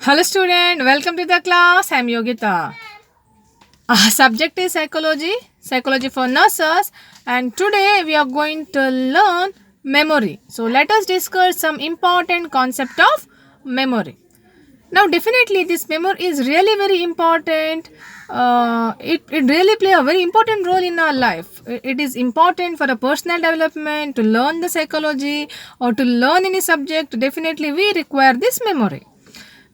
Hello student, welcome to the class. I am Yogita. Subject is psychology for nurses, and today we are going to learn memory. So let us discuss some important concept of memory. Now definitely this memory is really very important. It really play a very important role in our life. It is important for a personal development to learn the psychology or to learn any subject. Definitely we require this memory.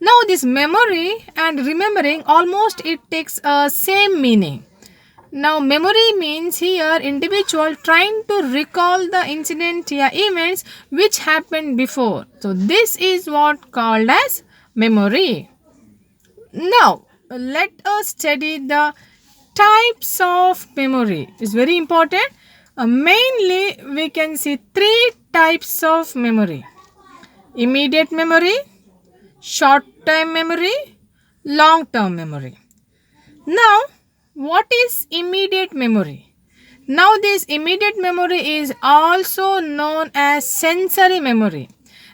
Now this memory and remembering almost it takes a same meaning. Now memory means here individual trying to recall the incident or events which happened before. So this is what called as memory. Now let us study the types of memory. It's very important. Mainly we can see three types of memory. Immediate memory, short term memory, long term memory. Now, what is immediate memory? Now, this immediate memory is also known as sensory memory.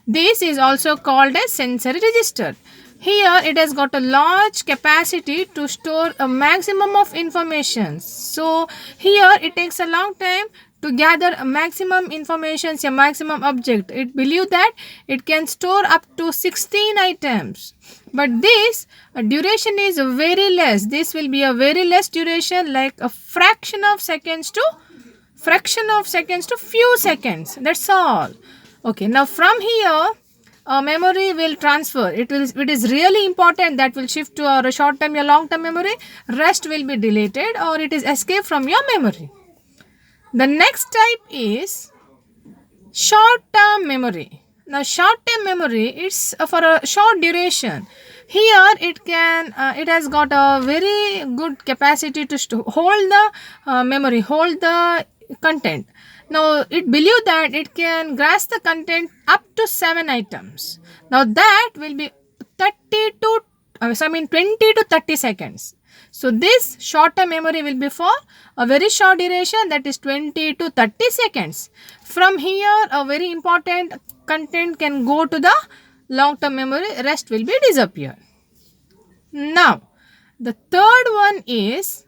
This is also called as sensory register. Here, it has got a large capacity to store a maximum of information. So, here it takes a long time to gather a maximum information, a maximum object. It believes that it can store up to 16 items. But this duration is very less. This will be a very less duration, like a fraction of seconds to few seconds. That's all. Okay, now from here memory will transfer. It is really important that will shift to our short term or long term memory. Rest will be deleted or it is escaped from your memory. The next type is short term memory. Now short term memory it's for a short duration. Here it has got a very good capacity to hold the hold the content. Now it believe that it can grasp the content up to 7 items. Now that will be 30 to 20 to 30 seconds. So this short term memory will be for a very short duration, that is 20 to 30 seconds. From here a very important content can go to the long term memory, rest will be disappear. Now the third one is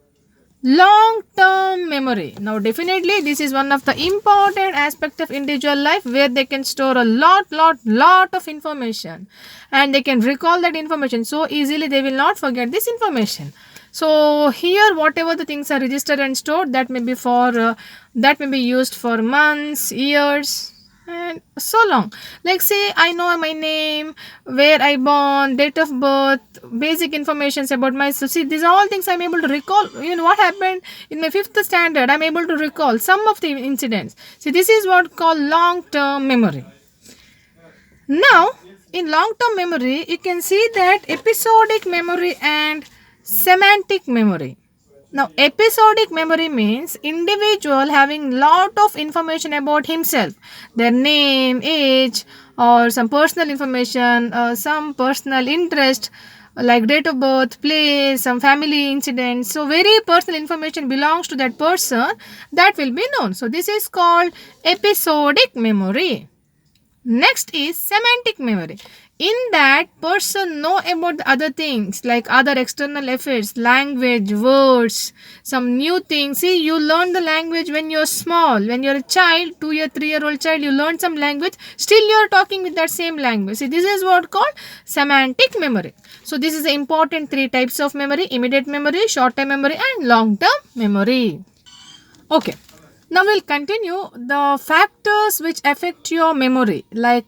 long term memory. Now definitely this is one of the important aspect of individual life where they can store a lot of information and they can recall that information so easily they will not forget this information. So here whatever the things are registered and stored, that may be that may be used for months, years and so long. Like say I know my name, where I born, date of birth, basic informations about myself. See, these are all things I'm able to recall. You know what happened in my 5th standard, I'm able to recall some of the incidents. See, this is what called long term memory. Now in long term memory you can see that episodic memory and semantic memory. Now episodic memory means individual having lot of information about himself, their name, age, or some personal information, some personal interest like date of birth, place, some family incidents. So very personal information belongs to that person, that will be known. So this is called episodic memory. Next is semantic memory. In that person know about the other things like other external affairs, language, words, some new things. See, you learn the language when you're small. When you're a child, 2 year, 3-year-old child, you learn some language. Still you're talking with that same language. See, this is what called semantic memory. So this is the important three types of memory: immediate memory, short-term memory, and long-term memory. Okay. Now we'll continue the factors which affect your memory, like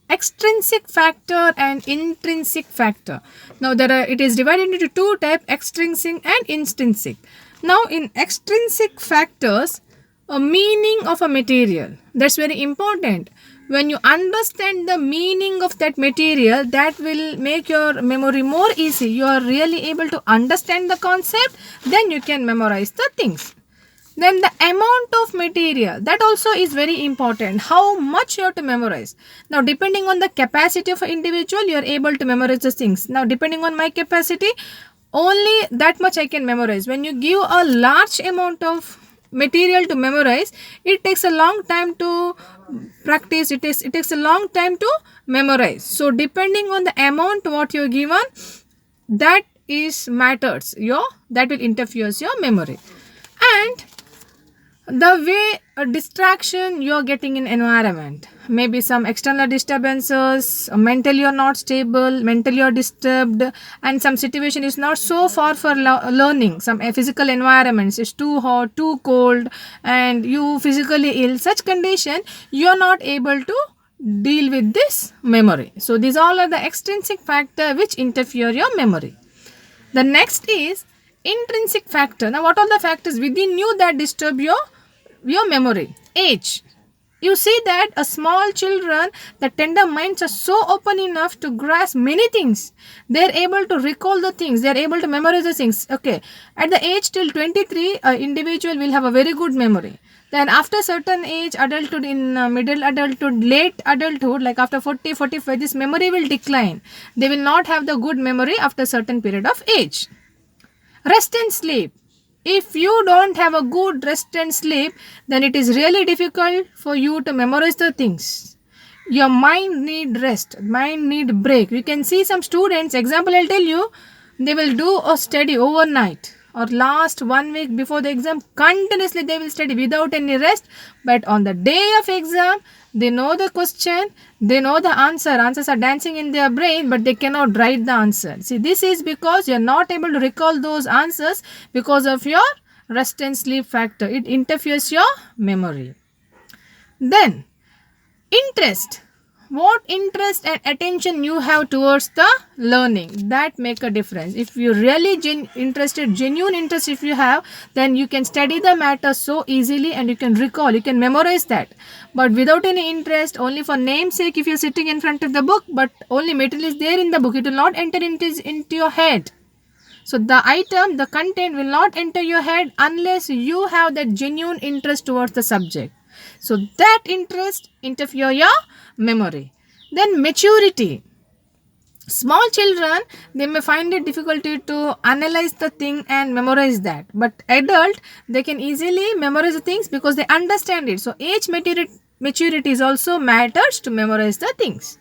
extrinsic factor and intrinsic factor. Now it is divided into two types: extrinsic and intrinsic. Now in extrinsic factors, a meaning of a material, that's very important. When you understand the meaning of that material, that will make your memory more easy. You are really able to understand the concept, then you can memorize the things. Then the amount of material, that also is very important. How much you have to memorize. Now depending on the capacity of an individual, you are able to memorize the things. Now depending on my capacity, only that much I can memorize. When you give a large amount of material to memorize, it takes a long time to practice, it takes a long time to memorize. So depending on the amount what you're given, that is matters your that will interferes your memory. And the way a distraction you're getting in environment, maybe some external disturbances, mentally you're not stable, mentally you're disturbed, and some situation is not so far for learning, some physical environments is too hot, too cold, and you physically ill, such condition you're not able to deal with this memory. So these all are the extrinsic factor which interfere your memory. The next is intrinsic factor. Now, what are the factors within you that disturb your memory? Age. You see that a small children, the tender minds are so open enough to grasp many things. They are able to recall the things. They are able to memorize the things. Okay. At the age till 23, an individual will have a very good memory. Then after certain age, adulthood, in middle adulthood, late adulthood, like after 40, 45, this memory will decline. They will not have the good memory after certain period of age. Rest and sleep. If you don't have a good rest and sleep, then it is really difficult for you to memorize the things. Your mind need rest, mind need break. You can see some students, example I'll tell you, they will do a study overnight or last 1 week before the exam, continuously they will study without any rest, but on the day of exam, they know the question, they know the answers are dancing in their brain, but they cannot write the answer. See, this is because you are not able to recall those answers because of your rest and sleep factor. It interferes your memory. Then, interest. What interest and attention you have towards the learning, that make a difference. If you really genuine interest if you have, then you can study the matter so easily and you can recall, you can memorize that. But without any interest, only for namesake, if you're sitting in front of the book, but only material is there in the book, it will not enter into your head. So the item, the content will not enter your head unless you have that genuine interest towards the subject. So that interest interfere your memory. Then maturity. Small children, they may find it difficulty to analyze the thing and memorize that. But adult, they can easily memorize the things because they understand it. So age maturity is also matters to memorize the things.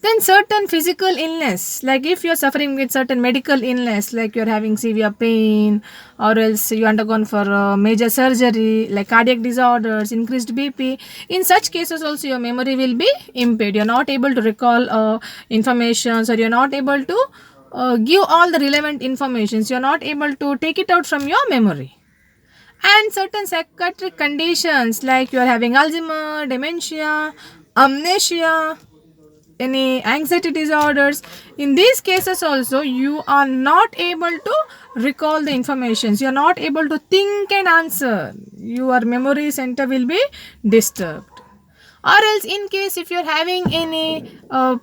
Then certain physical illness, like if you're suffering with certain medical illness, like you're having severe pain, or else you undergone for major surgery, like cardiac disorders, increased BP, in such cases also your memory will be impaired. You're not able to recall information, or you're not able to give all the relevant informations. You're not able to take it out from your memory. And certain psychiatric conditions, like you're having Alzheimer, dementia, amnesia, any anxiety disorders, in these cases also you are not able to recall the informations, you are not able to think and answer, your memory center will be disturbed. Or else in case if you're having any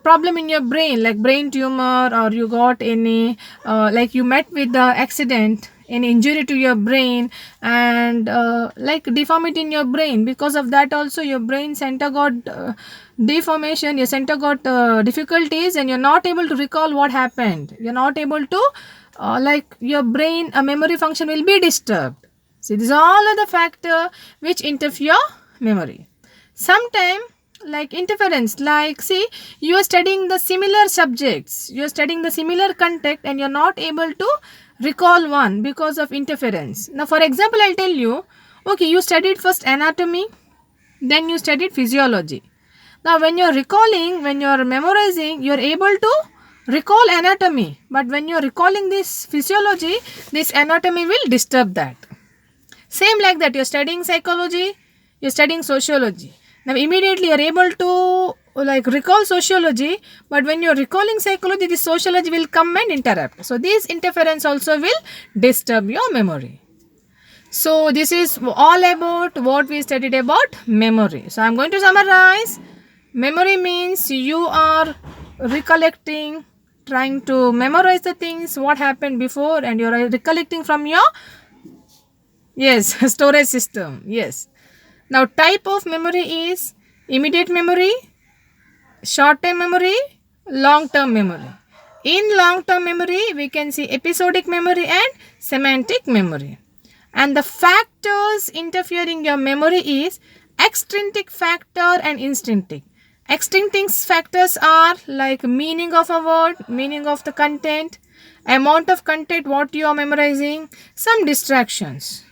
problem in your brain, like brain tumor, or you got any like you met with the accident, any injury to your brain, and like deformity in your brain, because of that also your brain center got deformation, your center got difficulties, and you're not able to recall what happened, you're not able to like your brain memory function will be disturbed. See, these all are the factor which interfere memory. Sometime, like interference, like see, you are studying the similar subjects, you are studying the similar content, and you're not able to recall one because of interference. Now for example, I'll tell you, okay, you studied first anatomy, then you studied physiology. Now when you're recalling, when you're memorizing, you're able to recall anatomy, but when you're recalling this physiology, this anatomy will disturb that. Same like that, you're studying psychology, you're studying sociology. Now immediately you're able to like recall sociology, but when you're recalling psychology, the sociology will come and interrupt. So this interference also will disturb your memory. So this is all about what we studied about memory. So I'm going to summarize. Memory means you are recollecting, trying to memorize the things what happened before, and you're recollecting from your storage system. Yes. Now type of memory is immediate memory, short term memory, long term memory. In long term memory, we can see episodic memory and semantic memory. And the factors interfering your memory is extrinsic factor and intrinsic. Extrinsic factors are like meaning of a word, meaning of the content, amount of content what you are memorizing, some distractions.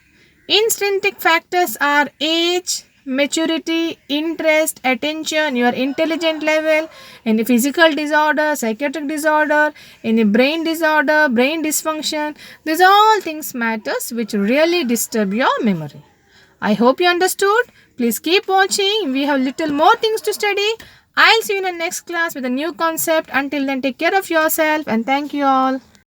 Intrinsic factors are age, maturity, interest, attention, your intelligent level, any physical disorder, psychiatric disorder, any brain disorder, brain dysfunction. These all things matters which really disturb your memory. I hope you understood. Please keep watching. We have little more things to study. I'll see you in the next class with a new concept. Until then, take care of yourself and thank you all.